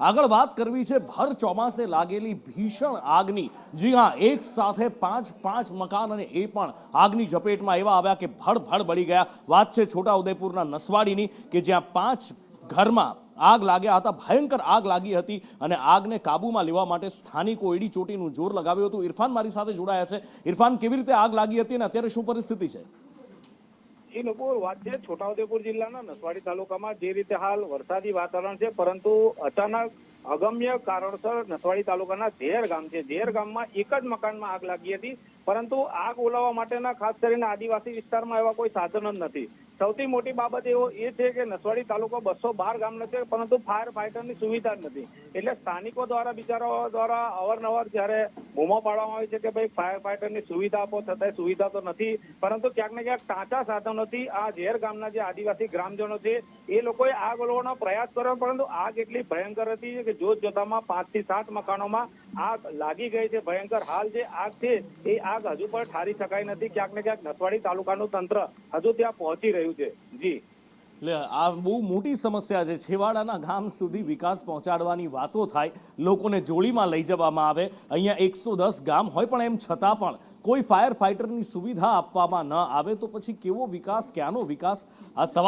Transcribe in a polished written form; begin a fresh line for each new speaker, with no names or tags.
આગળ વાત કરવી છે ભર ચોમાસે લાગેલી ભીષણ આગની। જી હા, એક સાથે પાંચ મકાન અને એ પણ આગની ઝપેટમાં એવા આવ્યા કે ભડ બળી ગયા। વાત છે છોટાઉદેપુરના નસવાડીની કે જ્યાં 5 ઘરમાં આગ લાગ્યા હતા, ભયંકર આગ લાગી હતી અને આગને કાબૂમાં લેવા માટે સ્થાનિકો એડી ચોટીનું જોર લગાવ્યું હતું। ઇરફાન મારી સાથે જોડાયા છે। ઇરફાન, કેવી રીતે આગ લાગી હતી અને અત્યારે શું પરિસ્થિતિ છે?
એ લોકો વાત છે છોટાઉદેપુર જિલ્લાના નસવાડી તાલુકામાં જે રીતે હાલ વરસાદી વાતાવરણ છે, પરંતુ અચાનક અગમ્ય કારણસર નસવાડી તાલુકાના ઝેર ગામ છે, ઝેર ગામમાં એક જ મકાનમાં આગ લાગી હતી, પરંતુ આગ ઓલાવવા માટેના ખાસ કરીને આદિવાસી વિસ્તારમાં એવા કોઈ સાધન જ નથી। સૌથી મોટી બાબત એ છે કે નસવાડી તાલુકો 212 ગામનો છે, પરંતુ ફાયર ફાઈટરની સુવિધા જ નથી। એટલે સ્થાનિકો દ્વારા બિચારાઓ દ્વારા અવારનવાર જ્યારે બૂમો પાડવામાં આવે છે કે ભાઈ ફાયર ફાઈટરની સુવિધા આપો, છતાંય સુવિધા તો નથી। પરંતુ ક્યાંક ને ક્યાંક કાચા સાધનોથી આ ઝેર ગામના જે આદિવાસી ગ્રામજનો છે એ લોકોએ આગ ઓલવવાનો પ્રયાસ કર્યો, પરંતુ આગ એટલી ભયંકર હતી કે જોત જોતામાં 5 થી 7 મકાનોમાં આગ લાગી ગઈ છે। ભયંકર હાલ જે આગ છે એ આગ હજુ પણ ઠારી શકાય નથી। ક્યાંક ને ક્યાંક નસવાડી તાલુકાનું તંત્ર હજુ ત્યાં પહોંચી રહ્યું છે। જી
એટલે આ બહુ મોટી સમસ્યા છે। છેવાડાના ગામ સુધી વિકાસ પહોંચાડવાની વાતો થાય, લોકોને જોડીમાં લઈ જવામાં આવે। અહીંયા 110 ગામ હોય પણ એમ છતાં પણ કોઈ ફાયર ફાઈટરની સુવિધા આપવામાં ન આવે તો પછી કેવો વિકાસ, ક્યાંનો વિકાસ? આ સવાલ